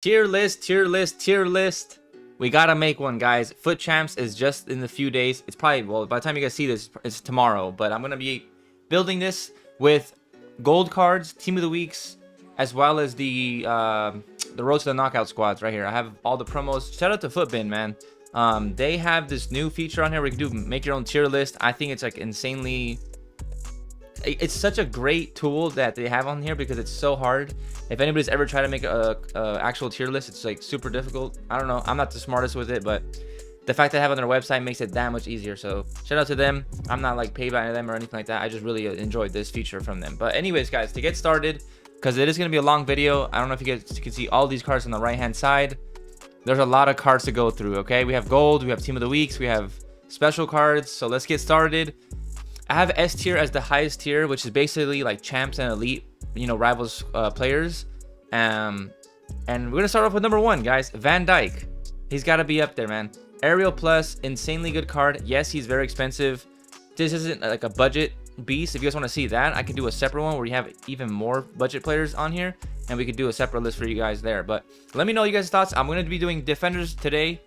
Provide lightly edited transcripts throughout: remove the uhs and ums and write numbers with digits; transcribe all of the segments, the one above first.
Tier list, tier list, tier list. We gotta make one, guys. Foot Champs is just in a few days. It's probably, well, by the time you guys see this, it's tomorrow. But I'm gonna be building this with gold cards, team of the weeks, as well as the road to the knockout squads right here. I have all the promos. Shout out to Footbin, man. They have this new feature on here where you can do make your own tier list. I think it's like insanely. It's such a great tool that they have on here because it's so hard. If anybody's ever tried to make a actual tier list, it's like super difficult. I don't know, I'm not the smartest with it, but the fact that I have it on their website makes it that much easier. So shout out to them. I'm not like paid by them or anything like that. I just really enjoyed this feature from them. But anyways, guys, to get started, because it is going to be a long video, I don't know if you guys can see all these cards on the right hand side. There's a lot of cards to go through. Okay, we have gold, we have team of the weeks, we have special cards. So let's get started. I have S tier as the highest tier, which is basically like champs and elite, you know, rivals players. And we're gonna start off with number 1, guys. Van Dijk. He's got to be up there, man. Aerial plus, insanely good card. Yes, he's very expensive. This isn't like a budget beast. If you guys want to see that, I could do a separate one where you have even more budget players on here, and we could do a separate list for you guys there. But let me know you guys' thoughts. I'm going to be doing defenders today.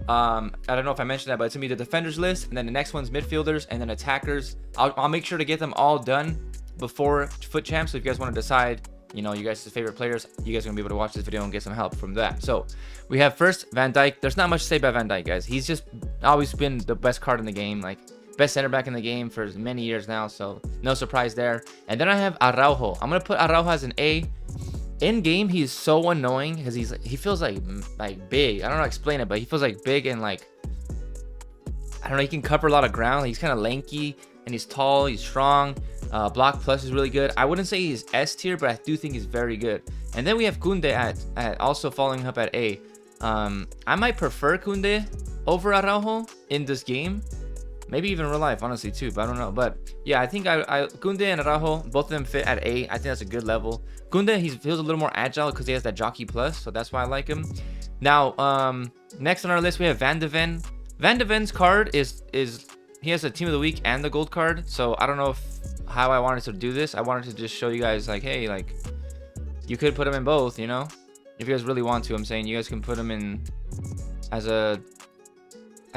I don't know if I mentioned that, but it's gonna be the defenders list, and then the next one's midfielders, and then attackers. I'll make sure to get them all done before Foot Champs. So if you guys want to decide, you know, you guys' favorite players, you guys are gonna be able to watch this video and get some help from that. So we have first Van Dijk. There's not much to say about Van Dijk, guys. He's just always been the best card in the game, like best center back in the game for many years now. So no surprise there. And then I have Araujo. I'm gonna put Araujo as an A. In game, he's so annoying because he feels like big. I don't know how to explain it, but he feels like big and like, I don't know, he can cover a lot of ground. He's kind of lanky and he's tall, he's strong. Block plus is really good. I wouldn't say he's S tier, but I do think he's very good. And then we have Kunde at also following up at A. I might prefer Kunde over Araujo in this game. Maybe even real life, honestly, too, but I don't know. But yeah, I think Kunde and Araujo, both of them fit at A. I think that's a good level. Kunde, he feels a little more agile because he has that jockey plus, so that's why I like him. Now, next on our list, we have Van de Ven. Van de Ven's card is he has a team of the week and the gold card, so I don't know how I wanted to do this. I wanted to just show you guys, like, hey, like, you could put him in both, you know? If you guys really want to, I'm saying you guys can put him in as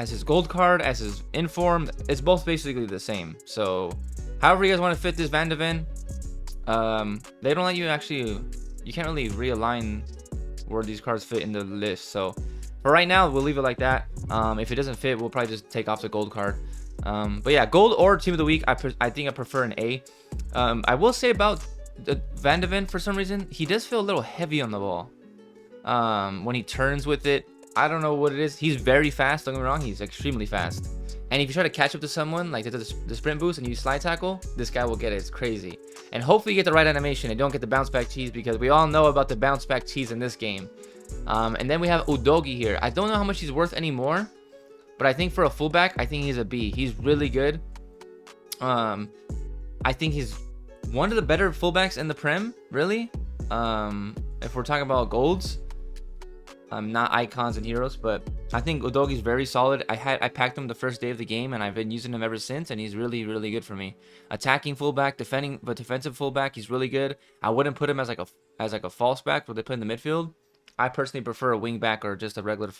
his gold card, as his inform. It's both basically the same. So however you guys want to fit this Van de Ven, they don't let you actually, you can't really realign where these cards fit in the list. So for right now, we'll leave it like that. If it doesn't fit, we'll probably just take off the gold card. But yeah, gold or team of the week, I think I prefer an A. I will say about the Van de Ven, for some reason, he does feel a little heavy on the ball when he turns with it. I don't know what it is. He's very fast, don't get me wrong. He's extremely fast. And if you try to catch up to someone, like the sprint boost and you slide tackle, this guy will get it. It's crazy. And hopefully you get the right animation and don't get the bounce back cheese, because we all know about the bounce back cheese in this game. And then we have Udogi here. I don't know how much he's worth anymore, but I think for a fullback, I think he's a B. He's really good. I think he's one of the better fullbacks in the Prem, really. If we're talking about golds. Not icons and heroes, but I think Udogi's very solid. I packed him the first day of the game, and I've been using him ever since, and he's really, really good for me. Attacking fullback, defensive fullback, he's really good. I wouldn't put him as like a false back, but they put in the midfield. I personally prefer a wing back or just a regular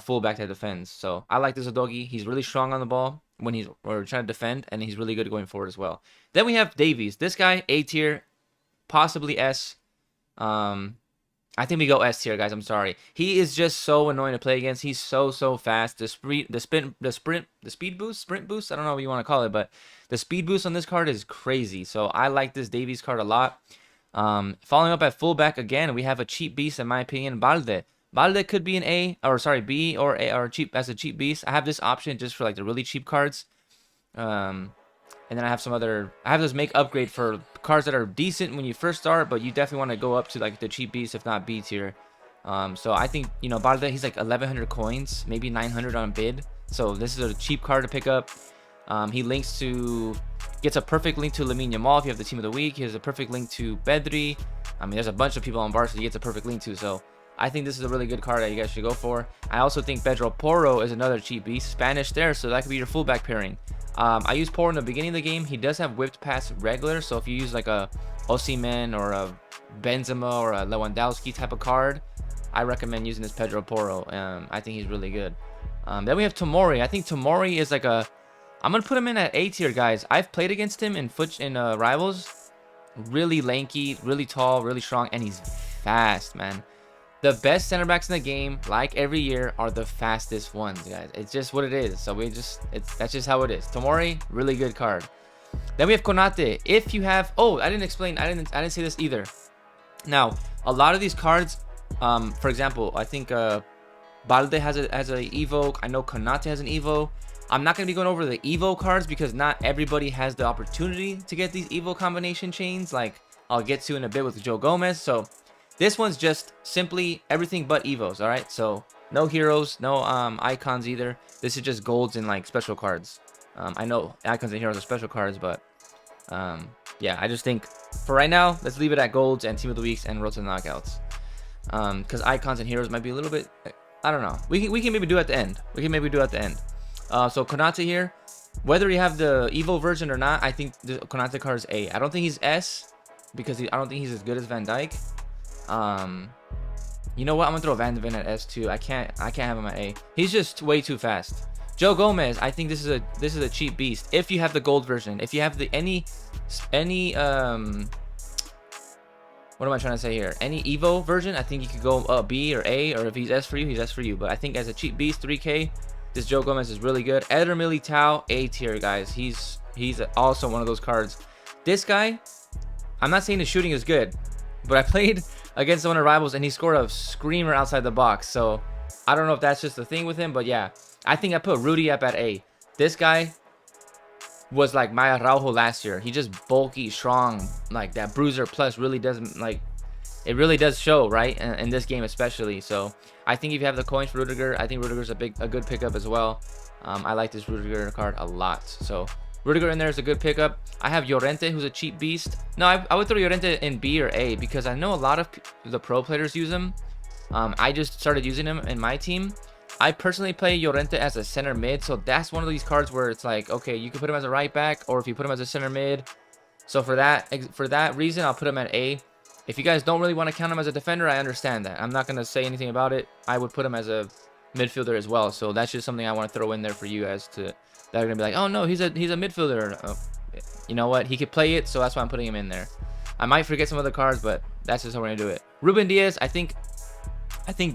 fullback that defends. So I like this Udogi. He's really strong on the ball when he's trying to defend, and he's really good going forward as well. Then we have Davies. This guy, A tier, possibly S. I think we go S tier, guys. I'm sorry. He is just so annoying to play against. He's so fast. The speed boost, sprint boost. I don't know what you want to call it, but the speed boost on this card is crazy. So I like this Davies card a lot. Following up at fullback again, we have a cheap beast in my opinion, Balde. Balde could be an A, or sorry, B or A, or cheap as a cheap beast. I have this option just for like the really cheap cards. And then I have this make upgrade for cards that are decent when you first start, but you definitely want to go up to like the cheap beast, if not B tier. So I think, you know, Balde, he's like 1,100 coins, maybe 900 on bid. So this is a cheap card to pick up. He gets a perfect link to Lamine Yamal if you have the team of the week. He has a perfect link to Bedri. I mean, there's a bunch of people on varsity he gets a perfect link to. So I think this is a really good card that you guys should go for. I also think Pedro Porro is another cheap beast, Spanish there, so that could be your fullback pairing. I used Porro in the beginning of the game. He does have whipped pass regular, so if you use like a Osimhen or a Benzema or a Lewandowski type of card, I recommend using this Pedro Porro. I think he's really good. Then we have Tomori. I think Tomori is like a... I'm going to put him in at A tier, guys. I've played against him in Rivals. Really lanky, really tall, really strong, and he's fast, man. The best center backs in the game, like every year, are the fastest ones, guys. It's just what it is. So that's just how it is. Tomori, really good card. Then we have Konate. If you have... Oh, I didn't say this either. Now, a lot of these cards, for example, I think Balde has a Evo. I know Konate has an Evo. I'm not going to be going over the Evo cards because not everybody has the opportunity to get these Evo combination chains, like I'll get to in a bit with Joe Gomez. So this one's just simply everything but Evos, all right? So no heroes, no icons either. This is just golds and like special cards. I know icons and heroes are special cards, but yeah, I just think for right now, let's leave it at golds and team of the weeks and road to the knockouts. Because icons and heroes might be a little bit, I don't know. We can maybe do it at the end. So Konate here, whether you have the Evo version or not, I think the Konate card is A. I don't think he's S because I don't think he's as good as Van Dijk. You know what? I'm gonna throw Van de Ven at S too. I can't have him at A. He's just way too fast. Joe Gomez, I think this is a cheap beast. If you have the gold version, if you have the any what am I trying to say here? Any Evo version, I think you could go B or A, or if he's S for you, he's S for you. But I think as a cheap beast, 3K, this Joe Gomez is really good. Eder Militao, A tier, guys. He's also one of those cards. This guy, I'm not saying his shooting is good, but I played against one of Rivals and he scored a screamer outside the box. So I don't know if that's just the thing with him, but yeah, I think I put Rudy up at A. This guy was like Maya Raujo last year. He just bulky, strong, like that bruiser plus really doesn't like, it really does show, right? In this game especially. So I think if you have the coins for Rudiger, I think Rudiger's a good pickup as well. I like this Rudiger card a lot. So Rudiger in there is a good pickup. I have Llorente, who's a cheap beast. No, I would throw Llorente in B or A because I know a lot of the pro players use him. I just started using him in my team. I personally play Llorente as a center mid, so that's one of these cards where it's like, okay, you can put him as a right back, or if you put him as a center mid. So for that reason, I'll put him at A. If you guys don't really want to count him as a defender, I understand that. I'm not going to say anything about it. I would put him as a midfielder as well. So that's just something I want to throw in there for you guys that are going to be like, oh no, he's a midfielder. You know what? He could play it, so that's why I'm putting him in there. I might forget some other cards, but that's just how we're going to do it. Ruben Diaz, I think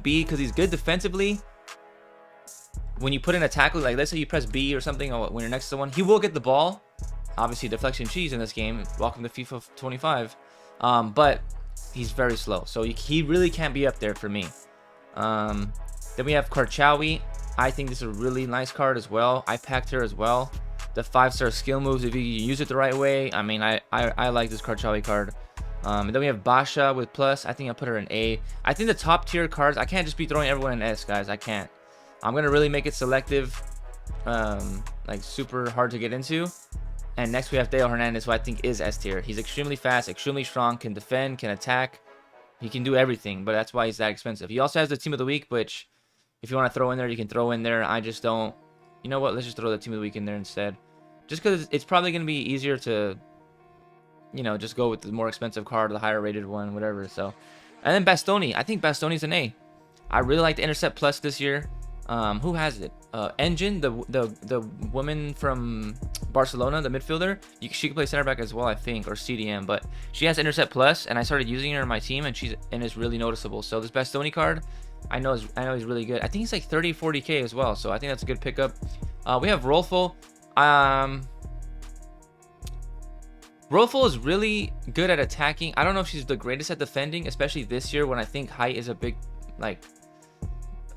B because he's good defensively. When you put in a tackle, like let's say you press B or something, or when you're next to someone, he will get the ball. Obviously, deflection cheese in this game. Welcome to FIFA 25. But he's very slow, so he really can't be up there for me. Then we have Karchawi. I think this is a really nice card as well. I packed her as well. The 5-star skill moves, if you use it the right way. I mean, I like this Karchawi card. And then we have Basha with plus. I think I put her in A. I think the top tier cards, I can't just be throwing everyone in S, guys. I can't. I'm gonna really make it selective, like super hard to get into. And next we have Theo Hernandez, who I think is S tier. He's extremely fast, extremely strong, can defend, can attack. He can do everything, but that's why he's that expensive. He also has the team of the week, which if you want to throw in there, you can throw in there. I just don't. You know what? Let's just throw the team of the week in there instead. Just because it's probably gonna be easier to, you know, just go with the more expensive card, the higher rated one, whatever. So, and then Bastoni. I think Bastoni's an A. I really like the Intercept Plus this year. Who has it? Engine, the woman from Barcelona, the midfielder. She can play center back as well, I think, or CDM. But she has Intercept Plus, and I started using her in my team, and it's really noticeable. So this Bastoni card, I know he's really good. I think he's like 30, 40K as well. So I think that's a good pickup. We have Rolfo. Rolfo is really good at attacking. I don't know if she's the greatest at defending, especially this year when I think height is a big, like,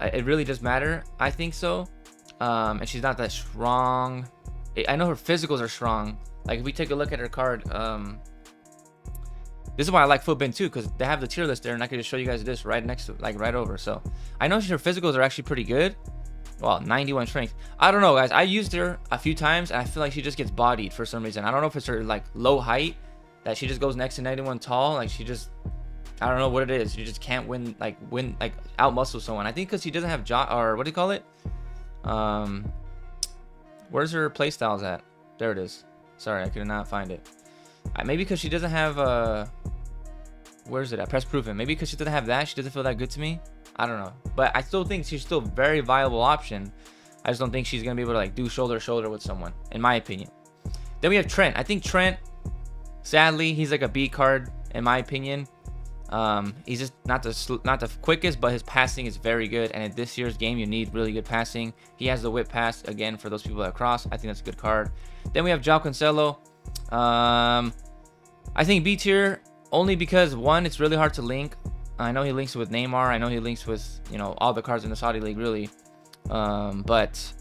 it really does matter. I think so. And she's not that strong. I know her physicals are strong. Like if we take a look at her card, this is why I like Footbin too, because they have the tier list there, and I can just show you guys this right next to, like right over. So I know her physicals are actually pretty good. Well, 91 strength. I don't know, guys. I used her a few times, and I feel like she just gets bodied for some reason. I don't know if it's her like low height that she just goes next to 91 tall. Like she just, I don't know what it is. You just can't win, like out muscle someone. I think because she doesn't have or what do you call it? Where's her playstyles at? There it is. Sorry, I could not find it. Maybe because she doesn't have where's it at? Press proven. Maybe because she doesn't have that, she doesn't feel that good to me. I don't know, but I still think she's still a very viable option. I just don't think she's gonna be able to like do shoulder to shoulder with someone, in my opinion. Then we have Trent. I think Trent, sadly, he's like a B card in my opinion. He's just not the quickest, but his passing is very good. And in this year's game, you need really good passing. He has the whip pass again for those people that cross. I think that's a good card. Then we have João Cancelo. I think B tier only because one, it's really hard to link. I know he links with Neymar. I know he links with, you know, all the cards in the Saudi league really. But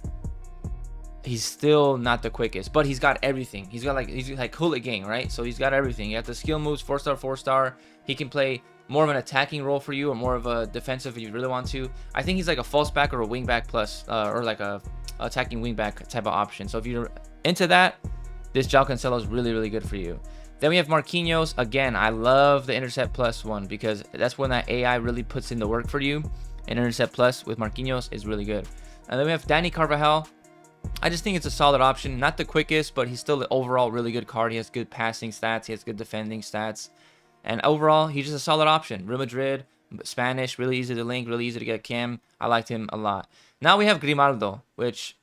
he's still not the quickest, but he's got everything. He's like hooligan, right? So he's got everything. You have the skill moves, 4-star, 4-star. He can play more of an attacking role for you or more of a defensive if you really want to. I think he's like a false back or a wing back plus, or like a attacking wing back type of option. So if you're into that, this João Cancelo is really, really good for you. Then we have Marquinhos. Again, I love the Intercept Plus one because that's when that AI really puts in the work for you. And Intercept Plus with Marquinhos is really good. And then we have Dani Carvajal. I just think it's a solid option. Not the quickest, but he's still an overall really good card. He has good passing stats. He has good defending stats. And overall, he's just a solid option. Real Madrid, Spanish, really easy to link, really easy to get chem. I liked him a lot. Now we have Grimaldo, which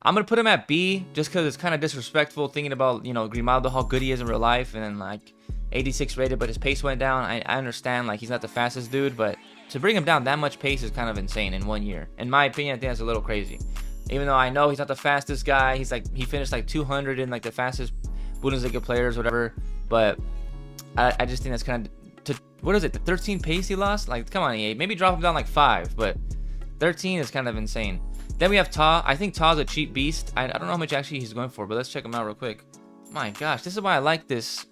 I'm going to put him at B just because it's kind of disrespectful thinking about, you know, Grimaldo, how good he is in real life. And then, like, 86 rated, but his pace went down. I understand, like, he's not the fastest dude, but to bring him down that much pace is kind of insane in 1 year. In my opinion, I think that's a little crazy. Even though I know he's not the fastest guy. He's like, he finished like 200 in like the fastest Bundesliga players, whatever. But I just think that's kind of, what is it, the 13 pace he lost? Like, come on, EA. Maybe drop him down like 5, but 13 is kind of insane. Then we have Ta. I think Ta's a cheap beast. I don't know how much actually he's going for, but let's check him out real quick. My gosh, this is why I like this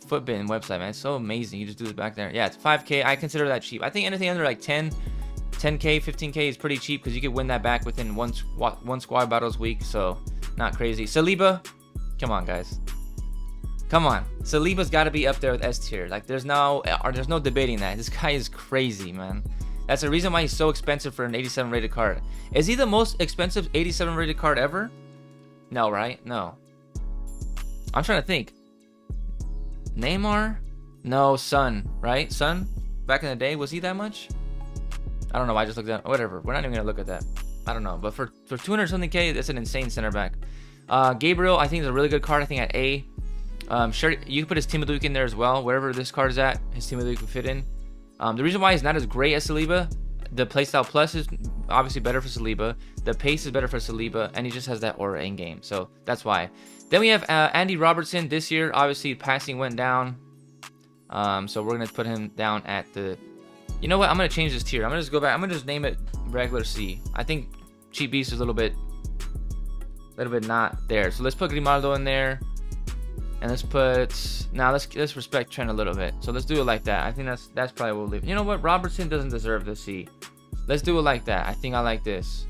Footbin website, man. It's so amazing. You just do this back there. Yeah, it's 5K. I consider that cheap. I think anything under like 10K, 15K is pretty cheap because you could win that back within one squad battles week. So not crazy. Saliba, come on, guys. Come on. Saliba's got to be up there with S tier. Like there's no debating that. This guy is crazy, man. That's the reason why he's so expensive for an 87 rated card. Is he the most expensive 87 rated card ever? No, right? No. I'm trying to think. Neymar? No, Son, right? Son? Back in the day, was he that much? I don't know. I just looked at whatever. We're not even gonna look at that. I don't know. But for 200 something K, that's an insane center back. Gabriel, I think is a really good card. I think at A. Sure, you can put his Team of the Week in there as well. Wherever this card is at, his Team of the Week will fit in. The reason why he's not as great as Saliba, the playstyle plus is obviously better for Saliba. The pace is better for Saliba, and he just has that aura in game. So that's why. Then we have Andy Robertson. This year, obviously, passing went down. So we're gonna put him down at the. You know what? I'm gonna change this tier. I'm gonna just go back. I'm gonna just name it regular C. I think cheap beast is a little bit not there. So let's put Grimaldo in there, and let's put let's respect Trent a little bit. So let's do it like that. I think that's probably what we'll leave. You know what? Robertson doesn't deserve the C. Let's do it like that. I think I like this.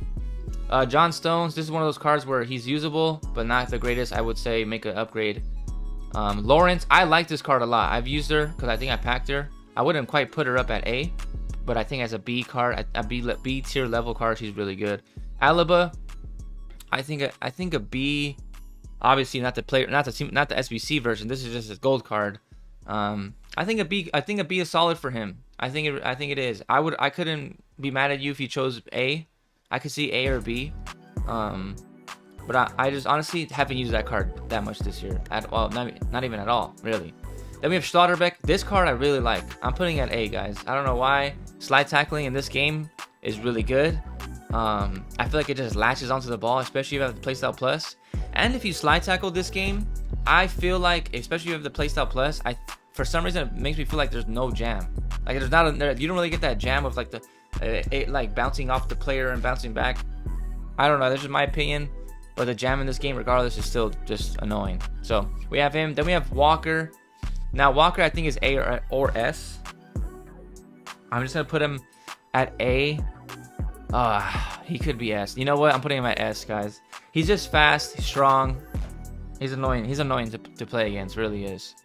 John Stones. This is one of those cards where he's usable, but not the greatest. I would say make an upgrade. Lawrence. I like this card a lot. I've used her because I think I packed her. I wouldn't quite put her up at A, but I think as a B card, a B tier level card, she's really good. Alaba, I think a B. Obviously not the player, not the SBC version. This is just his gold card. I think a B is solid for him. I think it is. I couldn't be mad at you if you chose A. I could see A or B. But I just honestly haven't used that card that much this year. Not even at all, really. Then we have Schlotterbeck. This card I really like. I'm putting it at A, guys. I don't know why. Slide tackling in this game is really good. I feel like it just latches onto the ball, especially if you have the playstyle plus. And if you slide tackle this game, I feel like, especially if you have the playstyle plus, for some reason it makes me feel like there's no jam. Like you don't really get that jam of like like bouncing off the player and bouncing back. I don't know. That's just my opinion. But the jam in this game, regardless, is still just annoying. So we have him. Then we have Walker. Now Walker, I think is A or S. I'm just gonna put him at A. He could be S. You know what? I'm putting him at S, guys. He's just fast, he's strong. He's annoying. He's annoying to play against. Really is.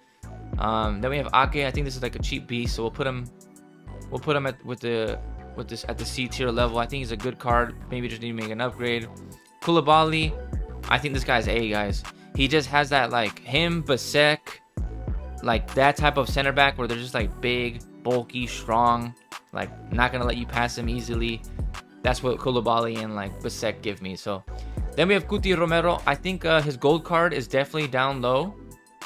Then we have Ake. I think this is like a cheap beast, so we'll put him at the C tier level. I think he's a good card. Maybe just need to make an upgrade. Koulibaly. I think this guy's A, guys. He just has that like him, Basek. like that type of center back where they're just like big, bulky, strong, like not gonna let you pass him easily. That's what Koulibaly and like Bisek give me. So then we have Cuti Romero. I think his gold card is definitely down low.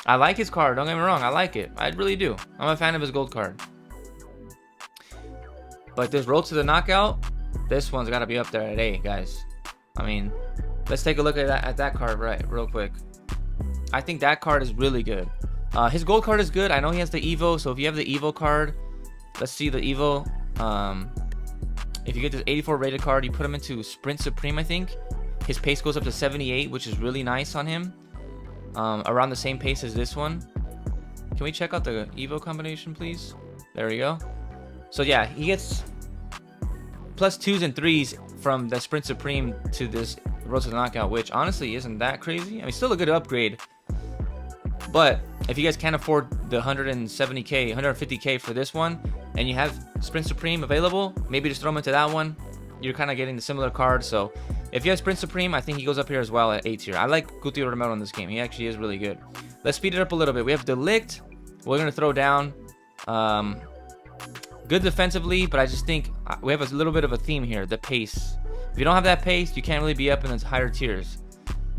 I like his card, don't get me wrong, I like it. I really do. I'm a fan of his gold card. But this road to the knockout, this one's gotta be up there at A, guys. I mean, let's take a look at that card real quick. I think that card is really good. His gold card is good. I know he has the Evo, so if you have the Evo card, let's see the Evo. If you get this 84 rated card, you put him into Sprint Supreme, I think. His pace goes up to 78, which is really nice on him. Around the same pace as this one. Can we check out the Evo combination, please? There we go. So yeah, he gets plus 2s and 3s from the Sprint Supreme to this Road to the Knockout, which honestly isn't that crazy. I mean, still a good upgrade. But if you guys can't afford the 170k, 150k for this one, and you have Sprint Supreme available, maybe just throw him into that one. You're kind of getting the similar card. So if you have Sprint Supreme, I think he goes up here as well at A tier. I like Cuti Romero in this game. He actually is really good. Let's speed it up a little bit. We have Delict. We're going to throw down. Good defensively, but I just think we have a little bit of a theme here. The pace. If you don't have that pace, you can't really be up in the higher tiers.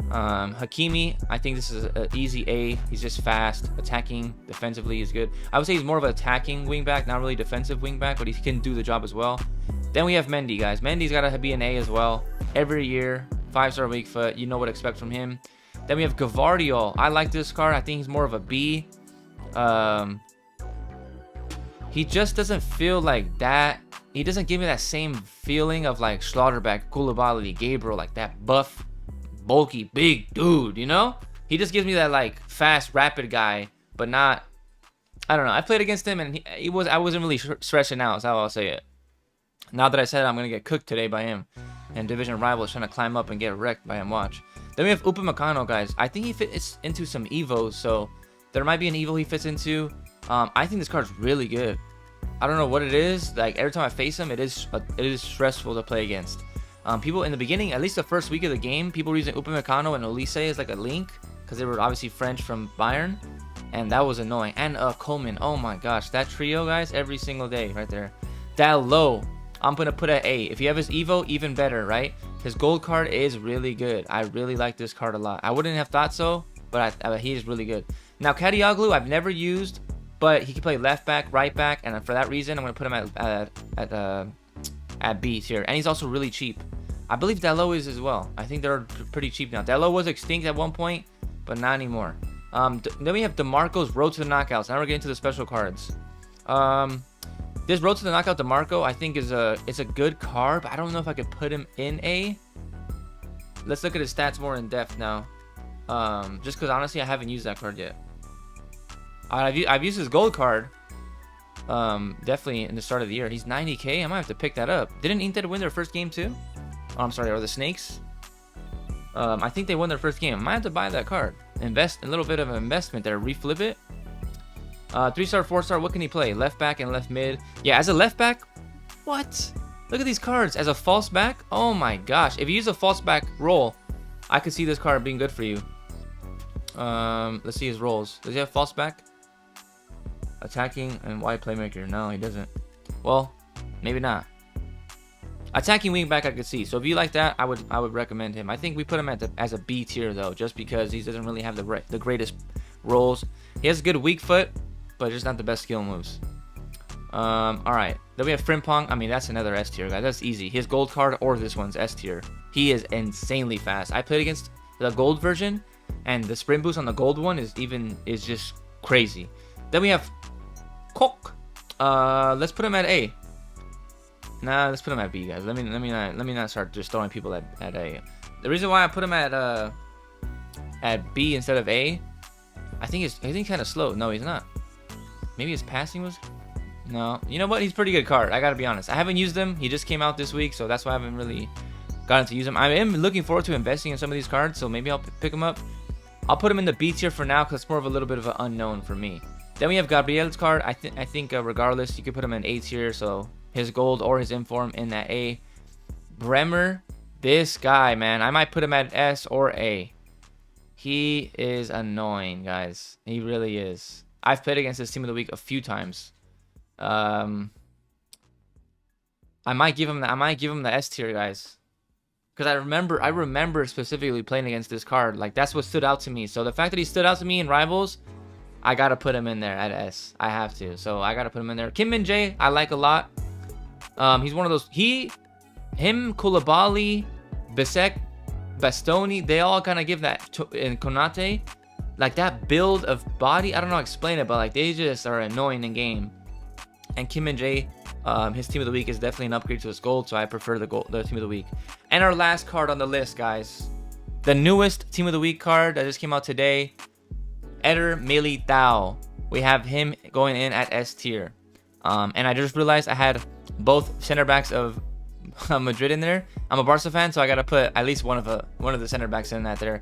Hakimi, I think this is an easy A. He's just fast. Attacking, defensively is good. I would say he's more of an attacking wingback, not really defensive wingback, but he can do the job as well. Then we have Mendy, guys. Mendy's got to be an A as well. Every year, 5-star weak foot. You know what to expect from him. Then we have Gavardiol. I like this card. I think he's more of a B. He just doesn't feel like that. He doesn't give me that same feeling of like Schlotterbeck, Koulibaly, Gabriel, like that buff, bulky, big dude, you know? He just gives me that like fast, rapid guy, but not, I don't know. I played against him and I wasn't really stretching out, is how I'll say it. Now that I said it, I'm going to get cooked today by him. And division rivals trying to climb up and get wrecked by him, watch. Then we have Upamecano, guys. I think he fits into some Evos, so there might be an Evo he fits into. I think this card's really good. I don't know what it is. Like every time I face him, it is stressful to play against. People in the beginning, at least the first week of the game, people were using Upamecano and Olise as like a link because they were obviously French from Bayern, and that was annoying. And Coleman, oh my gosh, that trio, guys, every single day right there. Dalot, I'm gonna put at A. If you have his Evo, even better, right? His gold card is really good. I really like this card a lot. I wouldn't have thought so, but he is really good. Now Kadioglu, I've never used, but he can play left back, right back, and for that reason, I'm gonna put him at B tier. And he's also really cheap. I believe Dalot is as well. I think they're pretty cheap now. Dalot was extinct at one point, but not anymore. Then we have DeMarco's Road to the Knockouts. Now we're getting to the special cards. This Road to the Knockout DeMarco, I think it's a good card, but I don't know if I could put him in A. Let's look at his stats more in depth now. Just because honestly, I haven't used that card yet. I've used his gold card. Definitely in the start of the year. He's 90k. I might have to pick that up. Didn't Inter win their first game too? Oh, I'm sorry, or the Snakes? I think they won their first game. I might have to buy that card. Invest a little bit of an investment there. Reflip it. 3-star, 4-star. What can he play? Left back and left mid. Yeah, as a left back. What? Look at these cards. As a false back. Oh my gosh. If you use a false back role, I could see this card being good for you. Let's see his roles. Does he have false back? Attacking and wide playmaker. No, he doesn't. Well, maybe not. Attacking wing back I could see. So if you like that, I would recommend him. I think we put him as a B tier though, just because he doesn't really have the greatest roles. He has good weak foot, but just not the best skill moves. All right. Then we have Frimpong. I mean, that's another S tier guy. That's easy. His gold card or this one's S tier. He is insanely fast. I played against the gold version, and the sprint boost on the gold one is just crazy. Then we have Kok. Let's put him at A. Nah, let's put him at B, guys. Let me not start just throwing people at A. The reason why I put him at B instead of A, I think he's kind of slow. No, he's not. Maybe his passing was. No, you know what? He's a pretty good card. I gotta be honest. I haven't used him. He just came out this week, so that's why I haven't really gotten to use him. I am looking forward to investing in some of these cards, so maybe I'll pick him up. I'll put him in the B tier for now because it's more of a little bit of an unknown for me. Then we have Gabriel's card. I think regardless, you could put him in A tier, so his gold or his inform in that A. Bremer, this guy, man, I might put him at S or A. He is annoying, guys. He really is. I've played against this team of the week a few times. I might give him the S tier, guys, because I remember specifically playing against this card. Like, that's what stood out to me. So the fact that he stood out to me in Rivals, I gotta put him in there at S. I have to. So I gotta put him in there. Kim Min Jae, I like a lot. He's one of those. Him, Koulibaly, Bisek, Bastoni, they all kind of give that, in Konate, like that build of body. I don't know how to explain it, but like they just are annoying in game. And Kim Min Jae, his team of the week is definitely an upgrade to his gold, so I prefer the team of the week. And our last card on the list, guys, the newest team of the week card that just came out today, Eder Militao. We have him going in at S tier. And I just realized I had both center backs of Madrid in there. I'm a Barca fan, so I gotta put at least one of the center backs in at the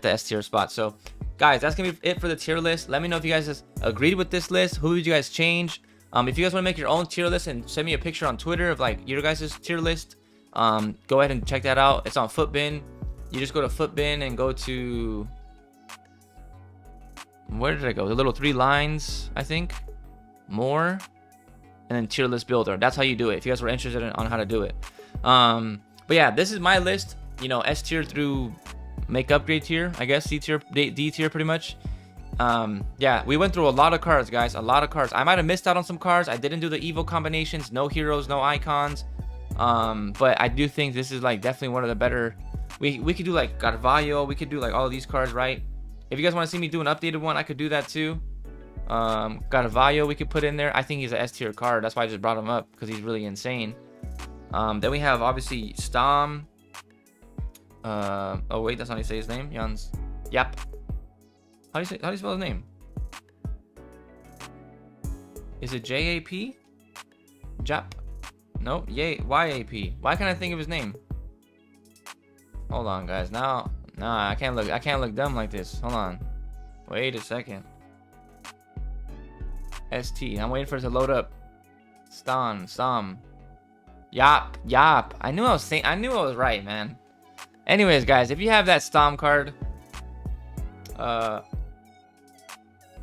S tier spot. So guys, that's gonna be it for the tier list. Let me know if you guys just agreed with this list. Who did you guys change? If you guys want to make your own tier list and send me a picture on Twitter of like your guys' tier list, go ahead and check that out. It's on Footbin. You just go to Footbin and go to, where did I go? The little 3 lines, I think. More, and then tier list builder. That's how you do it if you guys were interested on how to do it. But yeah, this is my list. You know, S tier through make upgrade tier, I guess. C tier, D tier, pretty much. Yeah, we went through a lot of cards, guys. A lot of cards. I might have missed out on some cards. I didn't do the Evo combinations. No heroes, no icons. But I do think this is like definitely one of the better. We could do like Carvalho. We could do like all of these cards, right? If you guys want to see me do an updated one, I could do that too. Carvalho we could put in there. I think he's an S tier card. That's why I just brought him up, because he's really insane. Then we have obviously Stom. Oh wait, that's not how you say his name. Jans. Yep. How do you spell his name? Is it J-A-P? Jap? No, Y-A-P. Why can't I think of his name? Hold on, guys. Nah, I can't look dumb like this. Hold on. Wait a second. S-T. I'm waiting for it to load up. Stom. Yap. I knew I was right, man. Anyways, guys, if you have that Stom card,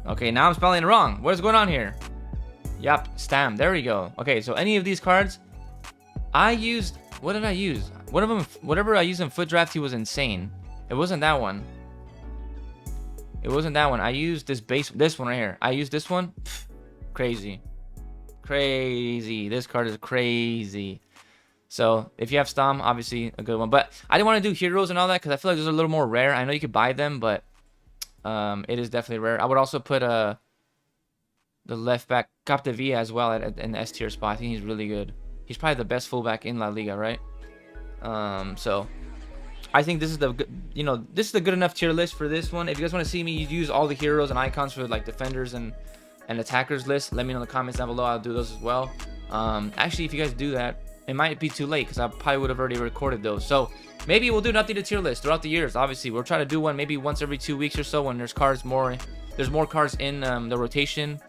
okay, now I'm spelling it wrong. What is going on here? Yep, Stam. There we go. Okay, so any of these cards, I used. What did I use? One of them, whatever I used in Foot Draft, he was insane. It wasn't that one. I used this one right here. I used this one. Pfft, crazy. This card is crazy. So if you have Stom, obviously a good one. But I didn't want to do heroes and all that because I feel like those are a little more rare. I know you could buy them, but it is definitely rare. I would also put the left back Capdevia as well in the S tier spot. I think he's really good. He's probably the best fullback in La Liga, right? So I think this is the good enough tier list for this one. If you guys want to see me use all the heroes and icons for like defenders and attackers list, let me know in the comments down below. I'll do those as well. Actually, if you guys do that, it might be too late because I probably would have already recorded those. So maybe we'll do an updated tier list throughout the years. Obviously, we'll try to do one maybe once every 2 weeks or so when there's more cards in the rotation.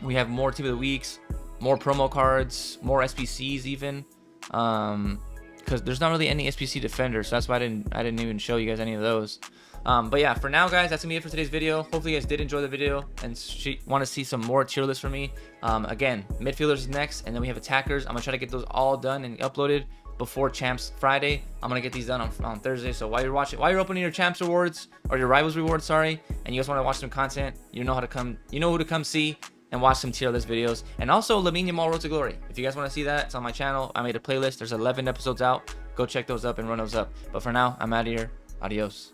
We have more team of the weeks, more promo cards, more SPCs even. Because there's not really any SPC defenders, so that's why I didn't even show you guys any of those. But yeah, for now, guys, that's gonna be it for today's video. Hopefully you guys did enjoy the video and want to see some more tier lists from me. Again, midfielders is next, and then we have attackers. I'm gonna try to get those all done and uploaded before Champs Friday. I'm gonna get these done on Thursday. So while you're opening your Champs rewards or your Rivals rewards, sorry, and you guys want to watch some content, you know who to come see and watch some tier list videos. And also Lamine Yamal Road to Glory. If you guys want to see that, it's on my channel. I made a playlist. There's 11 episodes out. Go check those up and run those up. But for now, I'm out of here. Adios.